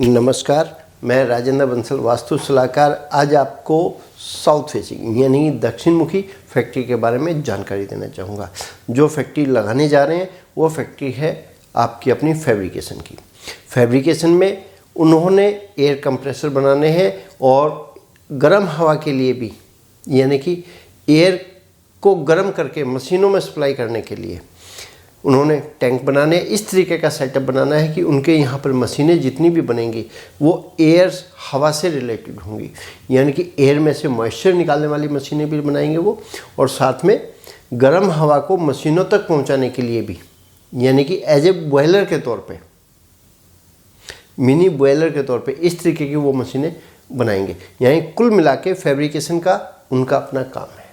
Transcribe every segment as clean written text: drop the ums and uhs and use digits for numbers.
नमस्कार, मैं राजेंद्र बंसल वास्तु सलाहकार आज आपको साउथ फेसिंग यानी दक्षिण मुखी फैक्ट्री के बारे में जानकारी देना चाहूँगा। जो फैक्ट्री लगाने जा रहे हैं वो फैक्ट्री है आपकी अपनी फैब्रिकेशन की। फैब्रिकेशन में उन्होंने एयर कंप्रेसर बनाने हैं और गर्म हवा के लिए भी, यानी कि एयर को गर्म करके मशीनों में सप्लाई करने के लिए उन्होंने टैंक बनाने, इस तरीके का सेटअप बनाना है कि उनके यहाँ पर मशीनें जितनी भी बनेंगी वो एयर हवा से रिलेटेड होंगी, यानी कि एयर में से मॉइस्चर निकालने वाली मशीनें भी बनाएंगे वो, और साथ में गर्म हवा को मशीनों तक पहुँचाने के लिए भी, यानी कि एज ए बॉयलर के तौर पे, मिनी बॉयलर के तौर पे इस तरीके की वो मशीनें बनाएंगे। यानी कुल मिला के फैब्रिकेशन का उनका अपना काम है।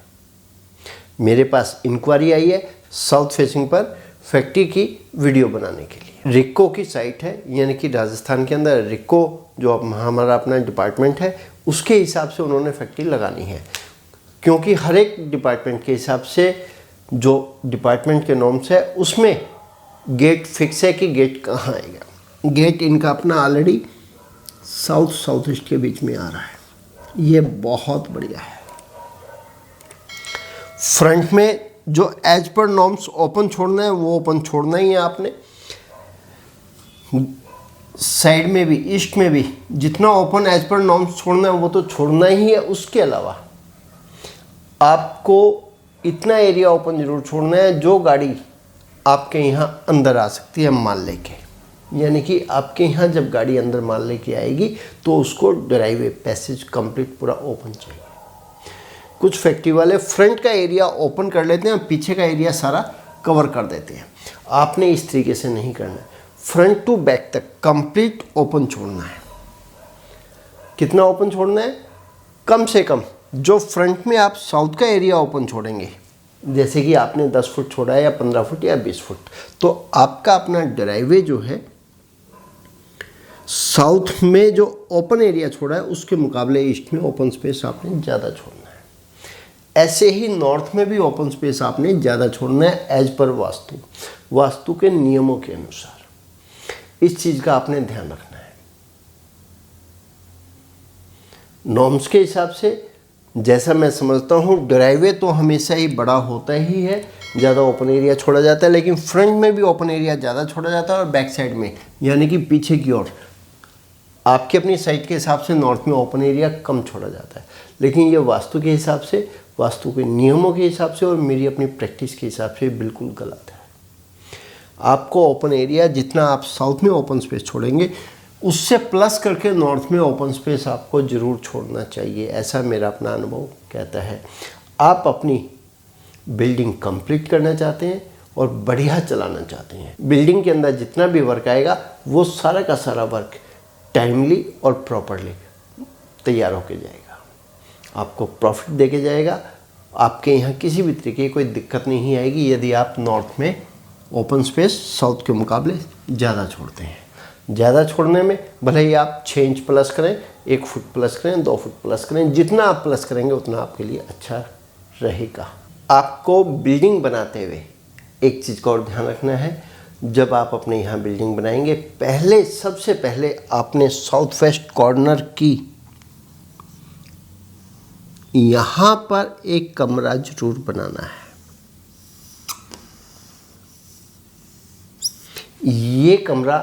मेरे पास इंक्वायरी आई है साउथ फेसिंग पर फैक्ट्री की वीडियो बनाने के लिए। रिक्को की साइट है, यानी कि राजस्थान के अंदर रिक्को जो हमारा अपना डिपार्टमेंट है उसके हिसाब से उन्होंने फैक्ट्री लगानी है, क्योंकि हर एक डिपार्टमेंट के हिसाब से जो डिपार्टमेंट के नॉर्म्स है उसमें गेट फिक्स है कि गेट कहाँ आएगा। गेट इनका अपना ऑलरेडी साउथ ईस्ट के बीच में आ रहा है, ये बहुत बढ़िया है। फ्रंट में जो एज पर नॉर्म्स ओपन छोड़ना है वो ओपन छोड़ना ही है आपने। साइड में भी, ईस्ट में भी जितना ओपन एज पर नॉर्म्स छोड़ना है वो तो छोड़ना ही है। उसके अलावा आपको इतना एरिया ओपन जरूर छोड़ना है जो गाड़ी आपके यहाँ अंदर आ सकती है माल लेके, यानी कि आपके यहाँ जब गाड़ी अंदर माल लेके आएगी तो उसको ड्राइववे पैसेज कंप्लीट पूरा ओपन चाहिए। कुछ फैक्ट्री वाले फ्रंट का एरिया ओपन कर लेते हैं, पीछे का एरिया सारा कवर कर देते हैं। आपने इस तरीके से नहीं करना है, फ्रंट टू बैक तक कंप्लीट ओपन छोड़ना है। कितना ओपन छोड़ना है? कम से कम जो फ्रंट में आप साउथ का एरिया ओपन छोड़ेंगे, जैसे कि आपने 10 फुट छोड़ा है या 15 फुट या 20 फुट, तो आपका अपना ड्राइववे जो है साउथ में जो ओपन एरिया छोड़ा है उसके मुकाबले ईस्ट में ओपन स्पेस आपने ज़्यादा छोड़ना है। ऐसे ही नॉर्थ में भी ओपन स्पेस आपने ज़्यादा छोड़ना है एज पर वास्तु के नियमों के अनुसार। इस चीज़ का आपने ध्यान रखना है। नॉर्म्स के हिसाब से जैसा मैं समझता हूँ ड्राइववे तो हमेशा ही बड़ा होता ही है, ज़्यादा ओपन एरिया छोड़ा जाता है, लेकिन फ्रंट में भी ओपन एरिया ज़्यादा छोड़ा जाता है और बैक साइड में यानी कि पीछे की ओर आपकी अपनी साइड के हिसाब से नॉर्थ में ओपन एरिया कम छोड़ा जाता है। लेकिन ये वास्तु के हिसाब से, वास्तु के नियमों के हिसाब से और मेरी अपनी प्रैक्टिस के हिसाब से बिल्कुल गलत है। आपको ओपन एरिया जितना आप साउथ में ओपन स्पेस छोड़ेंगे उससे प्लस करके नॉर्थ में ओपन स्पेस आपको ज़रूर छोड़ना चाहिए, ऐसा मेरा अपना अनुभव कहता है। आप अपनी बिल्डिंग कंप्लीट करना चाहते हैं और बढ़िया चलाना चाहते हैं, बिल्डिंग के अंदर जितना भी वर्क आएगा वो सारा का सारा वर्क टाइमली और प्रॉपरली तैयार होके जाएगा, आपको प्रॉफिट देके जाएगा। आपके यहाँ किसी भी तरीके की कोई दिक्कत नहीं आएगी यदि आप नॉर्थ में ओपन स्पेस साउथ के मुकाबले ज़्यादा छोड़ते हैं। ज़्यादा छोड़ने में भले ही आप 6 इंच प्लस करें, 1 फुट प्लस करें, 2 फुट प्लस करें, जितना आप प्लस करेंगे उतना आपके लिए अच्छा रहेगा। आपको बिल्डिंग बनाते हुए एक चीज़ का और ध्यान रखना है, जब आप अपने यहाँ बिल्डिंग बनाएंगे सबसे पहले आपने साउथ वेस्ट कॉर्नर की यहाँ पर एक कमरा जरूर बनाना है। ये कमरा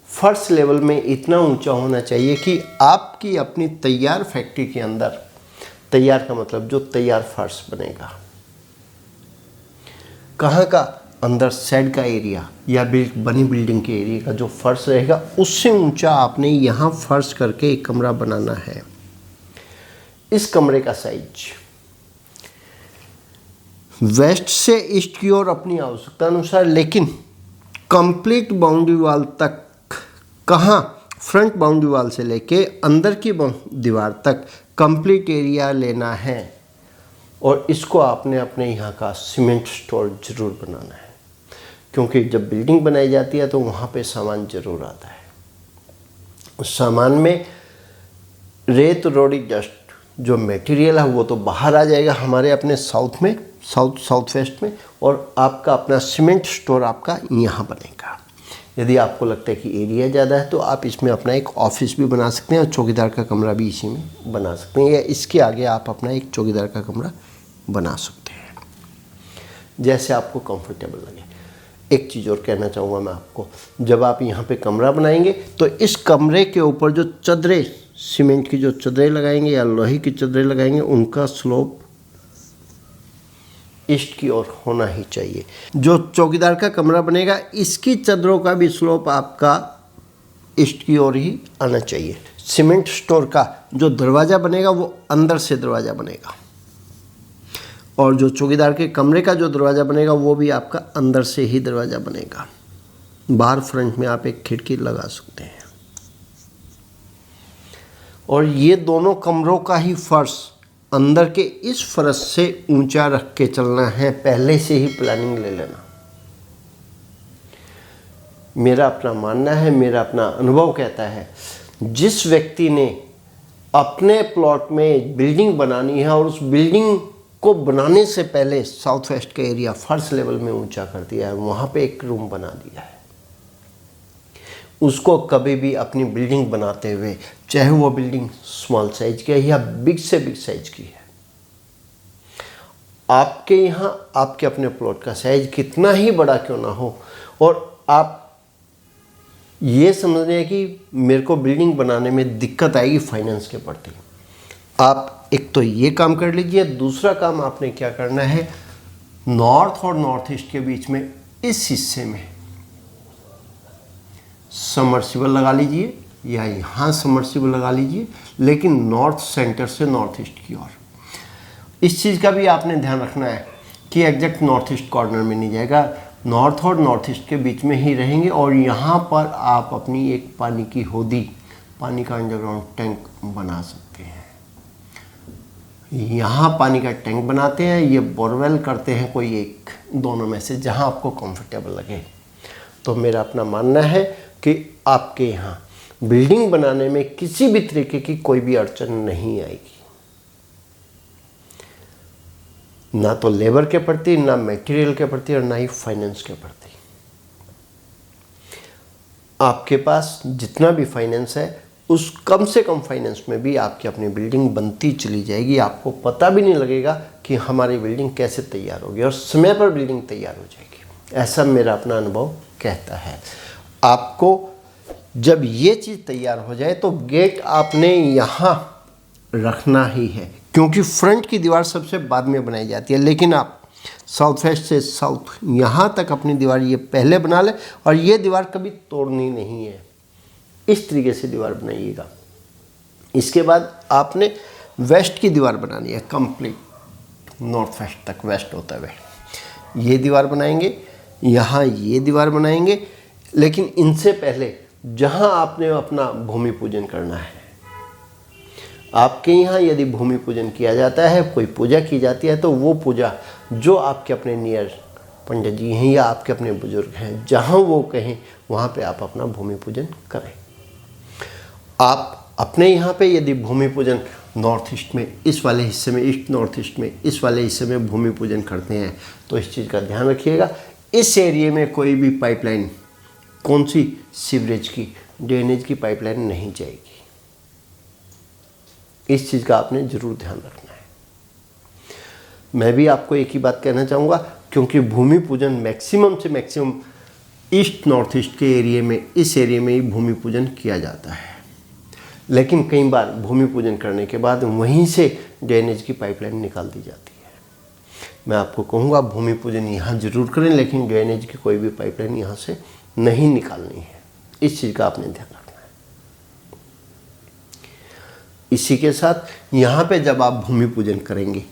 फर्स्ट लेवल में इतना ऊंचा होना चाहिए कि आपकी अपनी तैयार फैक्ट्री के अंदर, तैयार का मतलब जो तैयार फर्श बनेगा, कहाँ का, अंदर शेड का एरिया या बनी बिल्डिंग के एरिया का जो फर्श रहेगा उससे ऊंचा आपने यहाँ फर्श करके एक कमरा बनाना है। इस कमरे का साइज वेस्ट से ईस्ट की ओर अपनी आवश्यकता अनुसार, लेकिन कंप्लीट बाउंड्री वाल तक, कहाँ, फ्रंट बाउंड्री वाल से लेके अंदर की दीवार तक कंप्लीट एरिया लेना है। और इसको आपने अपने यहाँ का सीमेंट स्टोर जरूर बनाना है, क्योंकि जब बिल्डिंग बनाई जाती है तो वहाँ पे सामान जरूर आता है। उस सामान में रेत, रोड़ी, डस्ट जो मटेरियल है वो तो बाहर आ जाएगा हमारे अपने साउथ में, साउथ वेस्ट में, और आपका अपना सीमेंट स्टोर आपका यहाँ बनेगा। यदि आपको लगता है कि एरिया ज़्यादा है तो आप इसमें अपना एक ऑफिस भी बना सकते हैं और चौकीदार का कमरा भी इसी में बना सकते हैं, या इसके आगे आप अपना एक चौकीदार का कमरा बना सकते हैं, जैसे आपको कंफर्टेबल लगे। एक चीज़ और कहना चाहूँगा मैं आपको, जब आप यहाँ पे कमरा बनाएंगे तो इस कमरे के ऊपर जो चदरें, सीमेंट की जो चदरें लगाएंगे या लोहे की चदरें लगाएंगे, उनका स्लोप ईस्ट की ओर होना ही चाहिए। जो चौकीदार का कमरा बनेगा इसकी चदरों का भी स्लोप आपका ईस्ट की ओर ही आना चाहिए। सीमेंट स्टोर का जो दरवाज़ा बनेगा वो अंदर से दरवाज़ा बनेगा, और जो चौकीदार के कमरे का जो दरवाज़ा बनेगा वो भी आपका अंदर से ही दरवाज़ा बनेगा। बाहर फ्रंट में आप एक खिड़की लगा सकते हैं। और ये दोनों कमरों का ही फर्श अंदर के इस फर्श से ऊंचा रख के चलना है, पहले से ही प्लानिंग ले लेना। मेरा अपना मानना है, मेरा अपना अनुभव कहता है, जिस व्यक्ति ने अपने प्लॉट में बिल्डिंग बनानी है और उस बिल्डिंग को बनाने से पहले साउथ वेस्ट का एरिया फर्स्ट लेवल में ऊंचा कर दिया है, वहाँ पे एक रूम बना दिया है, उसको कभी भी अपनी बिल्डिंग बनाते हुए, चाहे वो बिल्डिंग स्मॉल साइज की है या बिग से बिग साइज की है, आपके यहाँ आपके अपने प्लॉट का साइज कितना ही बड़ा क्यों ना हो, और आप ये समझ रहे हैं कि मेरे को बिल्डिंग बनाने में दिक्कत आएगी फाइनेंस के प्रति, आप एक तो ये काम कर लीजिए। दूसरा काम आपने क्या करना है, नॉर्थ और नॉर्थ ईस्ट के बीच में इस हिस्से में समर्सिबल लगा लीजिए, या यहाँ समर्सिबल लगा लीजिए, लेकिन नॉर्थ सेंटर से नॉर्थ ईस्ट की ओर। इस चीज़ का भी आपने ध्यान रखना है कि एग्जैक्ट नॉर्थ ईस्ट कॉर्नर में नहीं जाएगा, नॉर्थ और नॉर्थ ईस्ट के बीच में ही रहेंगे। और यहाँ पर आप अपनी एक पानी की होदी, पानी का अंडरग्राउंड टैंक बना सकते हैं। यहाँ पानी का टैंक बनाते हैं, ये बोरवेल करते हैं, कोई एक दोनों में से जहाँ आपको कंफर्टेबल लगे। तो मेरा अपना मानना है कि आपके यहाँ बिल्डिंग बनाने में किसी भी तरीके की कोई भी अड़चन नहीं आएगी, ना तो लेबर के प्रति, ना मटेरियल के प्रति, और ना ही फाइनेंस के प्रति। आपके पास जितना भी फाइनेंस है उस कम से कम फाइनेंस में भी आपकी अपनी बिल्डिंग बनती चली जाएगी। आपको पता भी नहीं लगेगा कि हमारी बिल्डिंग कैसे तैयार होगी, और समय पर बिल्डिंग तैयार हो जाएगी। ऐसा मेरा अपना अनुभव कहता है। आपको जब ये चीज़ तैयार हो जाए तो गेट आपने यहाँ रखना ही है, क्योंकि फ्रंट की दीवार सबसे बाद में बनाई जाती है, लेकिन आप साउथ वेस्ट से साउथ यहाँ तक अपनी दीवार ये पहले बना लें, और ये दीवार कभी तोड़नी नहीं है। इस तरीके से दीवार बनाइएगा। इसके बाद आपने वेस्ट की दीवार बनानी है कंप्लीट, नॉर्थ वेस्ट तक वेस्ट होता हुए ये दीवार बनाएंगे, यहाँ ये दीवार बनाएंगे। लेकिन इनसे पहले जहाँ आपने अपना भूमि पूजन करना है, आपके यहाँ यदि भूमि पूजन किया जाता है, कोई पूजा की जाती है, तो वो पूजा जो आपके अपने नियर पंडित जी हैं या आपके अपने बुजुर्ग हैं, जहाँ वो कहें वहाँ पे आप अपना भूमि पूजन करें। आप अपने यहाँ पे यदि भूमि पूजन नॉर्थ ईस्ट में, इस वाले हिस्से में, ईस्ट नॉर्थ ईस्ट में, इस वाले हिस्से में भूमि पूजन करते हैं, तो इस चीज़ का ध्यान रखिएगा, इस एरिया में कोई भी पाइपलाइन, कौन सी, सीवरेज की, ड्रेनेज की पाइपलाइन नहीं जाएगी। इस चीज़ का आपने ज़रूर ध्यान रखना है। मैं भी आपको एक ही बात कहना चाहूँगा, क्योंकि भूमि पूजन मैक्सिमम से मैक्सिमम ईस्ट नॉर्थ ईस्ट के एरिया में, इस एरिया में ही भूमि पूजन किया जाता है। लेकिन कई बार भूमि पूजन करने के बाद वहीं से ड्रेनेज की पाइपलाइन निकाल दी जाती है। मैं आपको कहूँगा भूमि पूजन यहाँ ज़रूर करें, लेकिन ड्रेनेज की कोई भी पाइपलाइन यहाँ से नहीं निकालनी है। इस चीज़ का आपने ध्यान रखना है। इसी के साथ यहाँ पे जब आप भूमि पूजन करेंगे,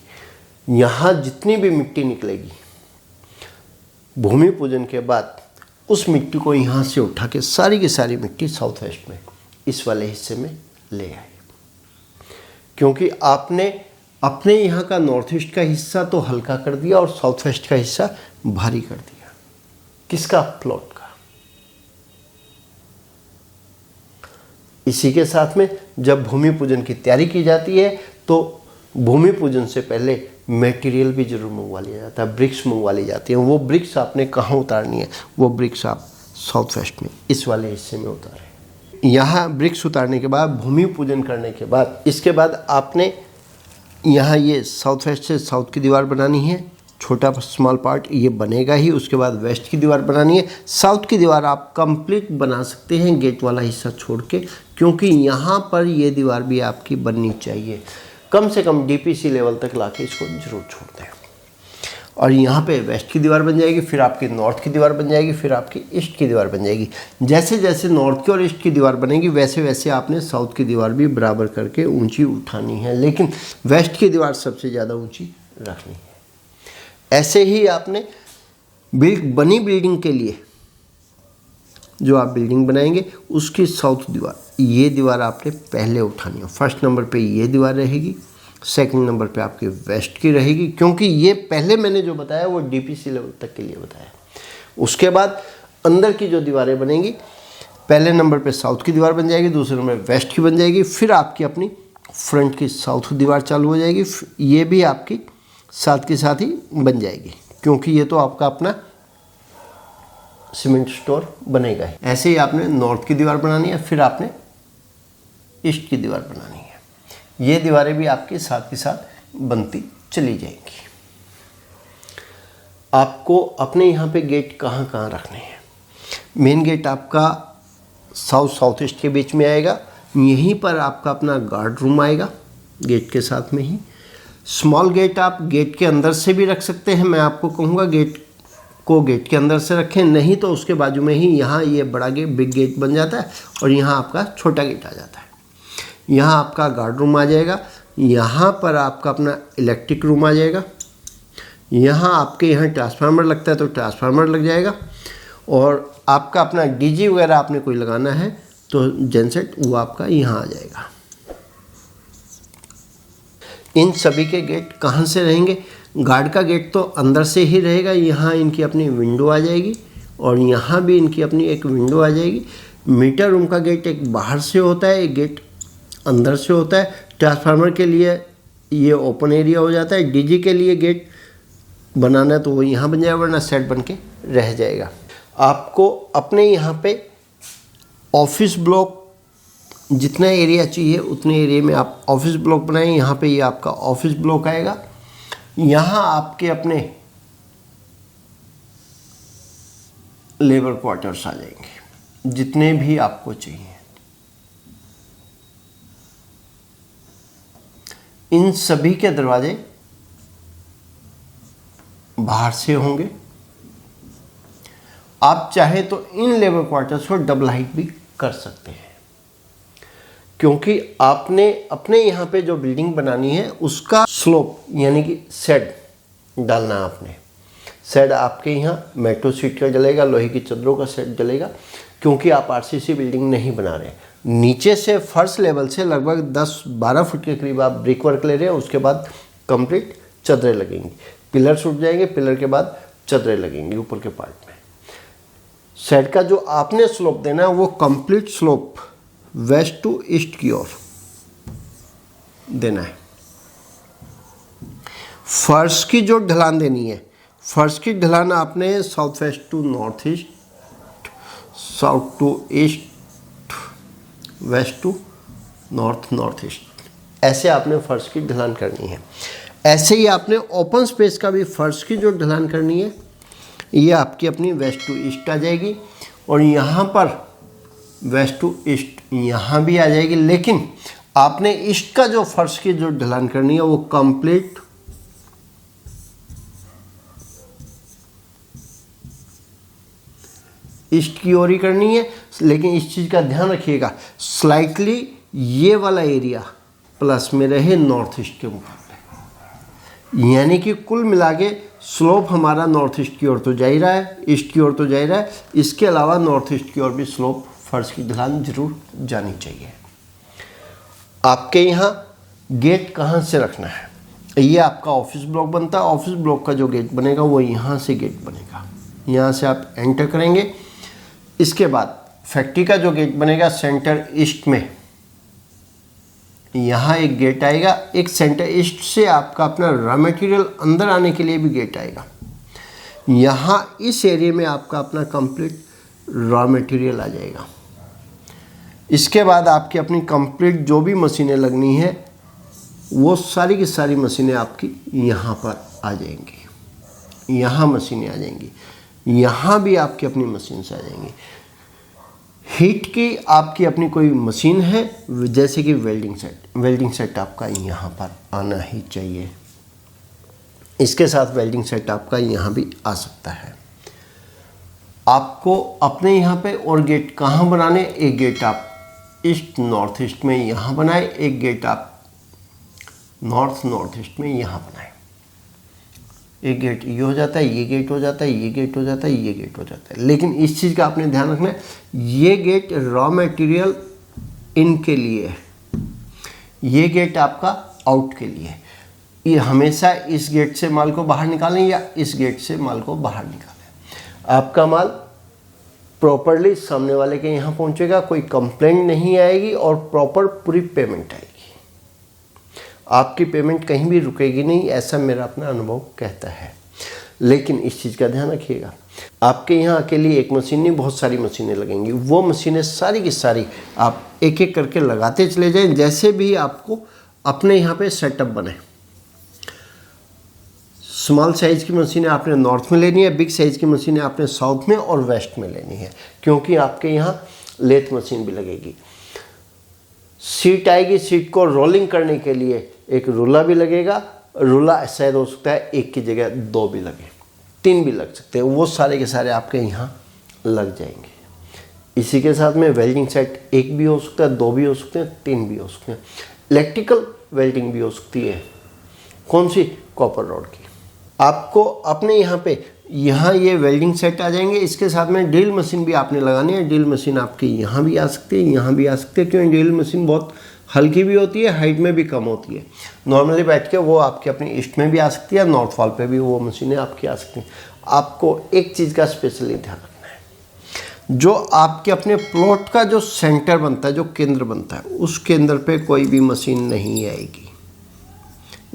यहाँ जितनी भी मिट्टी निकलेगी भूमि पूजन के बाद, उस मिट्टी को यहाँ से उठा के सारी की सारी मिट्टी साउथ वेस्ट में, इस वाले हिस्से में ले आए। क्योंकि आपने अपने यहाँ का नॉर्थ ईस्ट का हिस्सा तो हल्का कर दिया और साउथ वेस्ट का हिस्सा भारी कर दिया। किसका? प्लॉट का। इसी के साथ में जब भूमि पूजन की तैयारी की जाती है तो भूमि पूजन से पहले मटेरियल भी जरूर मंगवा लिया जाता है, ब्रिक्स मंगवा ली जाती है। वो ब्रिक्स आपने कहाँ उतारनी है, वो ब्रिक्स आप साउथ वेस्ट में, इस वाले हिस्से में उतारें। यहाँ ब्रिक्स उतारने के बाद, भूमि पूजन करने के बाद, इसके बाद आपने यहाँ ये साउथ वेस्ट से साउथ की दीवार बनानी है। छोटा स्मॉल पार्ट ये बनेगा ही। उसके बाद वेस्ट की दीवार बनानी है। साउथ की दीवार आप कंप्लीट बना सकते हैं गेट वाला हिस्सा छोड़ के, क्योंकि यहाँ पर ये दीवार भी आपकी बननी चाहिए। कम से कम डीपीसी लेवल तक लाके इसको जरूर छोड़ दें। और यहाँ पे वेस्ट की दीवार बन जाएगी, फिर आपकी नॉर्थ की दीवार बन जाएगी, फिर आपकी ईस्ट की दीवार बन जाएगी। जैसे जैसे नॉर्थ की और ईस्ट की दीवार बनेगी वैसे वैसे आपने साउथ की दीवार भी बराबर करके ऊंची उठानी है, लेकिन वेस्ट की दीवार सबसे ज़्यादा ऊंची रखनी है। ऐसे ही आपने बनी बिल्डिंग के लिए जो आप बिल्डिंग बनाएंगे उसकी साउथ दीवार, ये दीवार आपने पहले उठानी है। फर्स्ट नंबर पे ये दीवार रहेगी, सेकंड नंबर पे आपकी वेस्ट की रहेगी, क्योंकि ये पहले मैंने जो बताया वो डीपीसी लेवल तक के लिए बताया। उसके बाद अंदर की जो दीवारें बनेंगी, पहले नंबर पे साउथ की दीवार बन जाएगी, दूसरे नंबर पे वेस्ट की बन जाएगी, फिर आपकी अपनी फ्रंट की साउथ दीवार चालू हो जाएगी। ये भी आपकी साथ के साथ ही बन जाएगी, क्योंकि ये तो आपका अपना सीमेंट स्टोर बनेगा ही। ऐसे ही आपने नॉर्थ की दीवार बनानी है, फिर आपने ईस्ट की दीवार बनानी है। ये दीवारें भी आपके साथ के साथ बनती चली जाएंगी। आपको अपने यहाँ पे गेट कहाँ कहाँ रखने हैं? मेन गेट आपका साउथ ईस्ट के बीच में आएगा। यहीं पर आपका अपना गार्ड रूम आएगा गेट के साथ में ही। स्मॉल गेट आप गेट के अंदर से भी रख सकते हैं। मैं आपको कहूँगा गेट को गेट के अंदर से रखें, नहीं तो उसके बाजू में ही यहाँ ये बड़ा गेट, बिग गेट बन जाता है और यहाँ आपका छोटा गेट आ जाता है। यहाँ आपका गार्ड रूम आ जाएगा। यहाँ पर आपका अपना इलेक्ट्रिक रूम आ जाएगा। यहाँ आपके यहाँ ट्रांसफार्मर लगता है तो ट्रांसफार्मर लग जाएगा। और आपका अपना डीजी वगैरह आपने कोई लगाना है तो जेनसेट वो आपका यहाँ आ जाएगा। इन सभी के गेट कहाँ से रहेंगे? गार्ड का गेट तो अंदर से ही रहेगा। यहाँ इनकी अपनी विंडो आ जाएगी और यहाँ भी इनकी अपनी एक विंडो आ जाएगी। मीटर रूम का गेट एक बाहर से होता है, एक गेट अंदर से होता है। ट्रांसफार्मर के लिए ये ओपन एरिया हो जाता है। डीजी के लिए गेट बनाना है तो वो यहाँ बन जाएगा, वरना सेट बन के रह जाएगा। आपको अपने यहाँ पे ऑफिस ब्लॉक जितना एरिया चाहिए उतने एरिया में आप ऑफिस ब्लॉक बनाएं। यहाँ पे ये आपका ऑफिस ब्लॉक आएगा। यहाँ आपके अपने लेबर क्वार्टर्स आ जाएंगे जितने भी आपको चाहिए। इन सभी के दरवाजे बाहर से होंगे। आप चाहे तो इन लेबर क्वार्टर्स को डबल हाइट भी कर सकते हैं, क्योंकि आपने अपने यहाँ पे जो बिल्डिंग बनानी है उसका स्लोप यानी कि शेड डालना है आपने। शेड आपके यहाँ मेट्रो सीट का जलेगा, लोहे की चद्दरों का शेड जलेगा, क्योंकि आप आरसीसी बिल्डिंग नहीं बना रहे। नीचे से फर्श लेवल से लगभग 10-12 फुट के करीब आप ब्रिक वर्क ले रहे हैं। उसके बाद कंप्लीट चद्दरें लगेंगी, पिलर्स उठ जाएंगे, पिलर के बाद चद्दरें लगेंगी ऊपर के पार्ट में। शेड का जो आपने स्लोप देना है वो complete slope west to east की ओर देना है। फर्श की जो ढलान देनी है, फर्श की ढलान आपने south west to north east, south to east, west to north east, ऐसे आपने फर्श की ढलान करनी है। ऐसे ही आपने ओपन स्पेस का भी फर्श की जो ढलान करनी है ये आपकी अपनी वेस्ट टू ईस्ट आ जाएगी। और यहाँ पर वेस्ट टू ईस्ट यहाँ भी आ जाएगी, लेकिन आपने ईस्ट का जो फर्श की जो ढलान करनी है वो कंप्लीट ईस्ट की ओर ही करनी है। लेकिन इस चीज़ का ध्यान रखिएगा, स्लाइटली ये वाला एरिया प्लस में रहे नॉर्थ ईस्ट के मुकाबले, यानी कि कुल मिला के स्लोप हमारा नॉर्थ ईस्ट की ओर तो जा ही रहा है, ईस्ट की ओर तो जा ही रहा है। इसके अलावा नॉर्थ ईस्ट की ओर भी स्लोप फर्श की ढलान जरूर जानी चाहिए। आपके यहाँ गेट कहाँ से रखना है? ये आपका ऑफिस ब्लॉक बनता है। ऑफिस ब्लॉक का जो गेट बनेगा वो यहाँ से गेट बनेगा। यहाँ से आप एंटर करेंगे। इसके बाद फैक्ट्री का जो गेट बनेगा सेंटर ईस्ट में, यहाँ एक गेट आएगा। एक सेंटर ईस्ट से आपका अपना रॉ मटेरियल अंदर आने के लिए भी गेट आएगा। यहाँ इस एरिया में आपका अपना कंप्लीट रॉ मटेरियल आ जाएगा। इसके बाद आपकी अपनी कंप्लीट जो भी मशीनें लगनी है वो सारी की सारी मशीनें आपकी यहाँ पर आ जाएंगी। यहाँ मशीनें आ जाएंगी, यहाँ भी आपकी अपनी मशीन से आ जाएंगी। हीट की आपकी अपनी कोई मशीन है जैसे कि वेल्डिंग सेट आपका यहाँ पर आना ही चाहिए। इसके साथ वेल्डिंग सेट आपका यहाँ भी आ सकता है। आपको अपने यहाँ पे और गेट कहाँ बनाने, एक गेट आप ईस्ट नॉर्थ ईस्ट में यहाँ बनाए, एक गेट आप नॉर्थ ईस्ट में यहाँ बनाए। एक गेट ये हो जाता है, ये गेट हो जाता है, ये गेट हो जाता है, ये गेट हो जाता है। लेकिन इस चीज़ का आपने ध्यान रखना है, ये गेट रॉ मटेरियल इन के लिए है, ये गेट आपका आउट के लिए है। ये हमेशा इस गेट से माल को बाहर निकालें या इस गेट से माल को बाहर निकालें। आपका माल प्रॉपरली सामने वाले के यहाँ पहुँचेगा, कोई कंप्लेंट नहीं आएगी और प्रॉपर पूरी पेमेंट आएगी। आपकी पेमेंट कहीं भी रुकेगी नहीं, ऐसा मेरा अपना अनुभव कहता है। लेकिन इस चीज़ का ध्यान रखिएगा, आपके यहाँ अकेली एक मशीन नहीं, बहुत सारी मशीनें लगेंगी। वो मशीनें सारी की सारी आप एक एक करके लगाते चले जाएं, जैसे भी आपको अपने यहाँ पे सेटअप बने। स्मॉल साइज़ की मशीनें आपने नॉर्थ में लेनी है, बिग साइज़ की मशीनें आपने साउथ में और वेस्ट में लेनी है, क्योंकि आपके यहाँ लेथ मशीन भी लगेगी। सीट आएगी, सीट को रोलिंग करने के लिए एक रूला भी लगेगा। रूला शायद हो सकता है एक की जगह 2 भी लगे, 3 भी लग सकते हैं, वो सारे के सारे आपके यहाँ लग जाएंगे। इसी के साथ में वेल्डिंग सेट 1 भी हो सकता है, 2 भी हो सकते हैं, 3 भी हो सकते हैं। इलेक्ट्रिकल वेल्डिंग भी हो सकती है, कौन सी, कॉपर रॉड की। आपको अपने यहाँ पे यहाँ ये वेल्डिंग सेट आ जाएंगे। इसके साथ में ड्रिल मशीन भी आपने लगानी है। ड्रिल मशीन आपकी यहाँ भी आ सकती है, यहाँ भी आ सकती है, क्योंकि ड्रिल मशीन बहुत हल्की भी होती है, हाइट में भी कम होती है। नॉर्मली बैठ के वो आपकी अपनी ईस्ट में भी आ सकती है, नॉर्थ वॉल पे भी वो मशीनें आपकी आ सकती हैं। आपको एक चीज़ का स्पेशली ध्यान रखना है, जो आपके अपने प्लॉट का जो सेंटर बनता है, जो केंद्र बनता है, उस केंद्र पे कोई भी मशीन नहीं आएगी।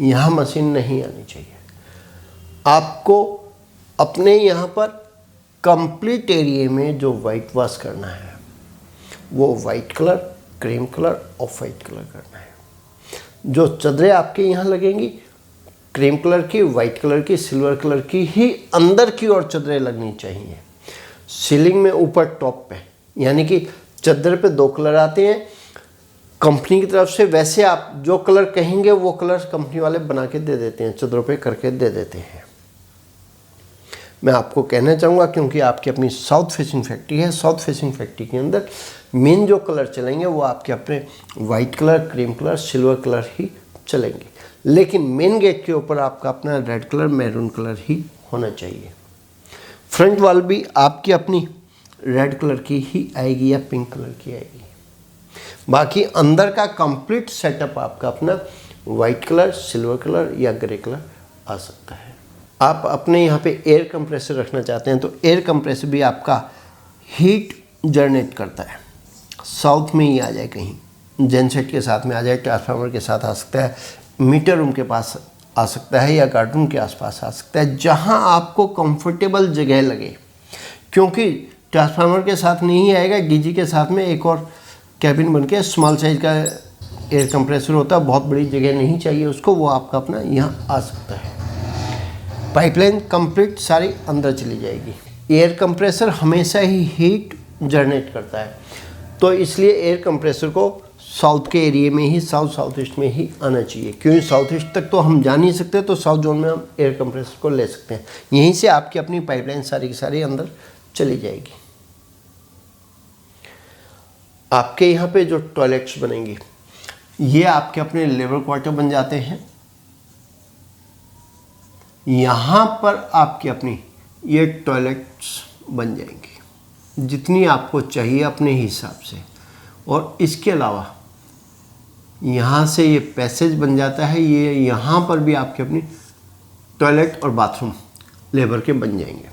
यहाँ मशीन नहीं आनी चाहिए। आपको अपने यहाँ पर कंप्लीट एरिया में जो वाइट वॉश करना है वो white colour, cream colour, of white colour करना है। जो चादरें आपके यहाँ लगेंगी क्रीम कलर की, वाइट कलर की, सिल्वर कलर की ही अंदर की ओर चादरें लगनी चाहिए। सीलिंग में ऊपर टॉप पे, यानी कि चादर पे 2 कलर आते हैं कंपनी की तरफ से। वैसे आप जो कलर कहेंगे वो कलर कंपनी वाले बना के दे देते हैं, चादरों पे करके दे देते हैं। मैं आपको कहना चाहूँगा, क्योंकि आपकी अपनी साउथ फेसिंग फैक्ट्री है, साउथ फेसिंग फैक्ट्री के अंदर मेन जो कलर चलेंगे वो आपके अपने white colour, cream colour, silver colour ही चलेंगे। लेकिन मेन गेट के ऊपर आपका अपना रेड कलर, मैरून कलर ही होना चाहिए। फ्रंट वॉल भी आपकी अपनी रेड कलर की ही आएगी या पिंक कलर की आएगी। बाकी अंदर का कंप्लीट सेटअप आपका अपना वाइट कलर, सिल्वर कलर या ग्रे कलर आ सकता है। आप अपने यहाँ पे एयर कंप्रेसर रखना चाहते हैं तो एयर कंप्रेसर भी आपका हीट जनरेट करता है। साउथ में ही आ जाए, कहीं जेनसेट के साथ में आ जाए, ट्रांसफार्मर के साथ आ सकता है, मीटर रूम के पास आ सकता है या गार्ड रूम के आसपास आ सकता है, जहाँ आपको कंफर्टेबल जगह लगे। क्योंकि ट्रांसफार्मर के साथ नहीं आएगा, डीजी के साथ में एक और कैबिन बन के स्मॉल साइज का एयर कंप्रेसर होता है, बहुत बड़ी जगह नहीं चाहिए उसको, वो आपका अपना यहाँ आ सकता है। पाइपलाइन कंप्लीट सारी अंदर चली जाएगी। एयर कंप्रेसर हमेशा ही हीट जनरेट करता है, तो इसलिए एयर कंप्रेसर को साउथ के एरिया में ही, साउथ ईस्ट में ही आना चाहिए। क्योंकि साउथ ईस्ट तक तो हम जा नहीं सकते, तो साउथ जोन में हम एयर कंप्रेसर को ले सकते हैं। यहीं से आपकी अपनी पाइपलाइन सारी की सारी अंदर चली जाएगी। आपके यहाँ पे जो टॉयलेट्स बनेंगे ये आपके अपने लेबर क्वार्टर बन जाते हैं। यहाँ पर आपकी अपनी ये टॉयलेट्स बन जाएंगी जितनी आपको चाहिए अपने हिसाब से। और इसके अलावा यहाँ से ये पैसेज बन जाता है, ये यहाँ पर भी आपके अपनी टॉयलेट और बाथरूम लेबर के बन जाएंगे।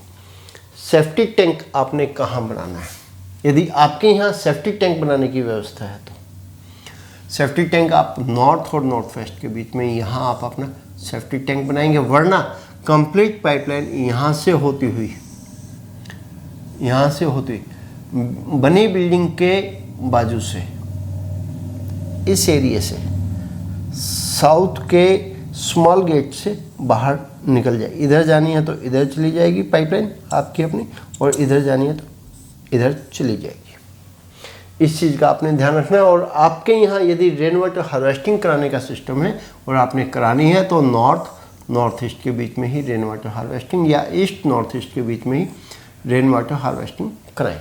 सेफ्टी टैंक आपने कहाँ बनाना है? यदि आपके यहाँ सेफ्टी टैंक बनाने की व्यवस्था है तो सेफ्टी टैंक आप नॉर्थ और नॉर्थ वेस्ट के बीच में यहाँ आप अपना सेफ्टी टैंक बनाएंगे। वरना कंप्लीट पाइपलाइन यहाँ से होती हुई बनी बिल्डिंग के बाजू से, इस एरिया से साउथ के स्मॉल गेट से बाहर निकल जाए। इधर जानी है तो इधर चली जाएगी पाइपलाइन आपकी अपनी, और इधर जानी है तो इधर चली जाएगी। इस चीज़ का आपने ध्यान रखना है। और आपके यहाँ यदि रेन वाटर हार्वेस्टिंग कराने का सिस्टम है और आपने करानी है तो नॉर्थ ईस्ट के बीच में ही रेन वाटर हार्वेस्टिंग, या ईस्ट नॉर्थ ईस्ट के बीच में ही रेन वाटर हार्वेस्टिंग कराएं।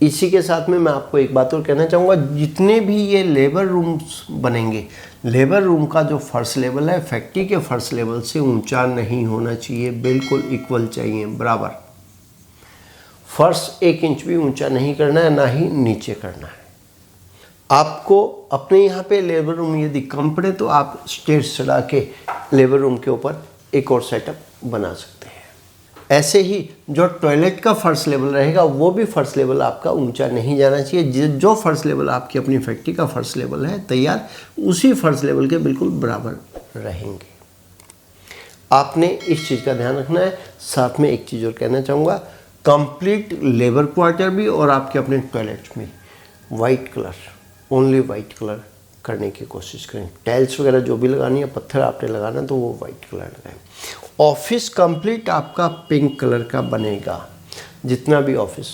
इसी के साथ में मैं आपको एक बात और कहना चाहूँगा, जितने भी ये लेबर रूम्स बनेंगे, लेबर रूम का जो फर्स्ट लेवल है फैक्ट्री के फर्स्ट लेवल से ऊंचा नहीं होना चाहिए, बिल्कुल इक्वल चाहिए, बराबर। फर्श 1 इंच भी ऊंचा नहीं करना है, ना ही नीचे करना है। आपको अपने यहाँ पे लेबर रूम यदि कम पड़े तो आप स्टेयर्स चढ़ा के लेबर रूम के ऊपर एक और सेटअप बना सकते हैं। ऐसे ही जो टॉयलेट का फर्स्ट लेवल रहेगा वो भी फर्स्ट लेवल आपका ऊंचा नहीं जाना चाहिए। जो फर्स्ट लेवल आपकी अपनी फैक्ट्री का फर्स्ट लेवल है तैयार, उसी फर्स्ट लेवल के बिल्कुल बराबर रहेंगे। आपने इस चीज़ का ध्यान रखना है। साथ में एक चीज़ और कहना चाहूँगा, कंप्लीट लेबर क्वार्टर भी और आपके अपने टॉयलेट्स में white colour, only white colour करने की कोशिश करें। टाइल्स वगैरह जो भी लगानी है, पत्थर आपने लगाना तो वो वाइट कलर लगाएं। ऑफिस कंप्लीट आपका पिंक कलर का बनेगा। जितना भी ऑफिस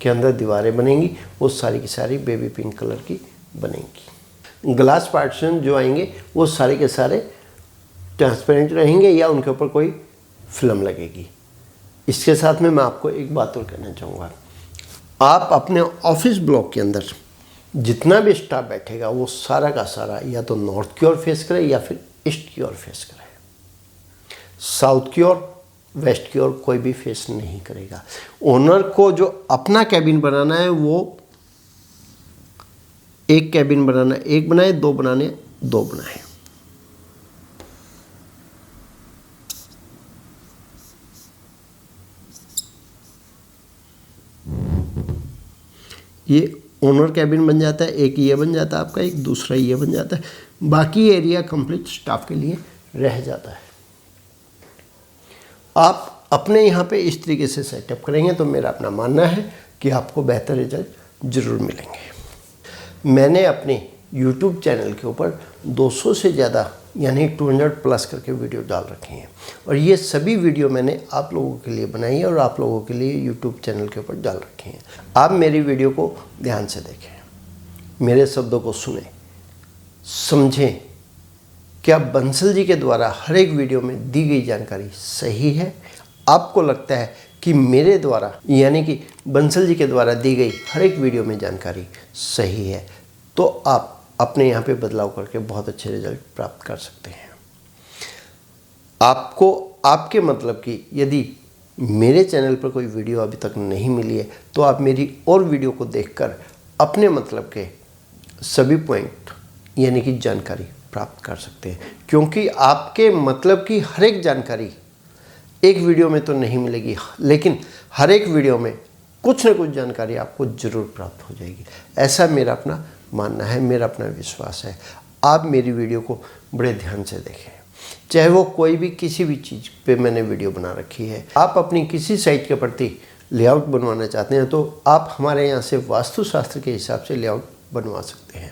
के अंदर दीवारें बनेंगी वो सारी की सारी बेबी पिंक कलर की बनेंगी। ग्लास पार्टीशन जो आएंगे वो सारे के सारे ट्रांसपेरेंट रहेंगे या उनके ऊपर कोई फिल्म लगेगी। इसके साथ में मैं आपको एक बात और कहना चाहूँगा, आप अपने ऑफिस ब्लॉक के अंदर जितना भी स्टाफ बैठेगा वो सारा का सारा या तो नॉर्थ की ओर फेस करे या फिर ईस्ट की ओर फेस करे। साउथ की ओर, वेस्ट की ओर कोई भी फेस नहीं करेगा। ओनर को जो अपना कैबिन बनाना है वो एक कैबिन बनाना, एक बनाए, दो बनाने, दो बनाए। ये ओनर कैबिन बन जाता है, एक ये बन जाता है आपका, एक दूसरा ये बन जाता है। बाकी एरिया कंप्लीट स्टाफ के लिए रह जाता है। आप अपने यहाँ पे इस तरीके से सेटअप करेंगे तो मेरा अपना मानना है कि आपको बेहतर रिजल्ट ज़रूर मिलेंगे। मैंने अपने YouTube चैनल के ऊपर 200 से ज़्यादा यानी 200 प्लस करके वीडियो डाल रखे हैं, और ये सभी वीडियो मैंने आप लोगों के लिए बनाई है और आप लोगों के लिए YouTube चैनल के ऊपर डाल रखे हैं। आप मेरी वीडियो को ध्यान से देखें, मेरे शब्दों को सुने, समझें। क्या बंसल जी के द्वारा हर एक वीडियो में दी गई जानकारी सही है? आपको लगता है कि मेरे द्वारा यानी कि बंसल जी के द्वारा दी गई हर एक वीडियो में जानकारी सही है, तो आप अपने यहाँ पे बदलाव करके बहुत अच्छे रिजल्ट प्राप्त कर सकते हैं। आपको आपके मतलब की यदि मेरे चैनल पर कोई वीडियो अभी तक नहीं मिली है तो आप मेरी और वीडियो को देखकर अपने मतलब के सभी पॉइंट यानी कि जानकारी प्राप्त कर सकते हैं, क्योंकि आपके मतलब की हर एक जानकारी एक वीडियो में तो नहीं मिलेगी, लेकिन हर एक वीडियो में कुछ न कुछ जानकारी आपको ज़रूर प्राप्त हो जाएगी। ऐसा मेरा अपना मानना है, मेरा अपना विश्वास है। आप मेरी वीडियो को बड़े ध्यान से देखें, चाहे वो कोई भी किसी भी चीज़ पे मैंने वीडियो बना रखी है। आप अपनी किसी साइट के प्रति लेआउट बनवाना चाहते हैं तो आप हमारे यहाँ से वास्तुशास्त्र के हिसाब से लेआउट बनवा सकते हैं।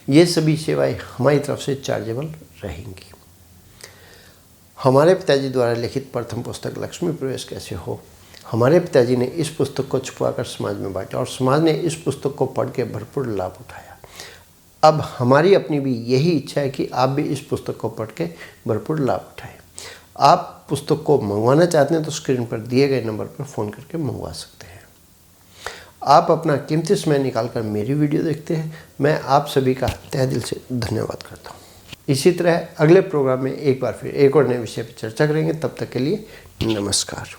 ये सभी सेवाएं हमारी तरफ से चार्जेबल रहेंगी। हमारे पिताजी द्वारा लिखित प्रथम पुस्तक लक्ष्मी प्रवेश कैसे हो, हमारे पिताजी ने इस पुस्तक को छुपाकर समाज में बांटा और समाज ने इस पुस्तक को पढ़ के भरपूर लाभ उठाया। अब हमारी अपनी भी यही इच्छा है कि आप भी इस पुस्तक को पढ़ के भरपूर लाभ उठाएं। आप पुस्तक को मंगवाना चाहते हैं तो स्क्रीन पर दिए गए नंबर पर फ़ोन करके मंगवा सकते हैं। आप अपना कीमती समय निकालकर मेरी वीडियो देखते हैं। मैं आप सभी का तहे दिल से धन्यवाद करता हूँ। इसी तरह अगले प्रोग्राम में एक बार फिर एक और नए विषय पर चर्चा करेंगे। तब तक के लिए नमस्कार।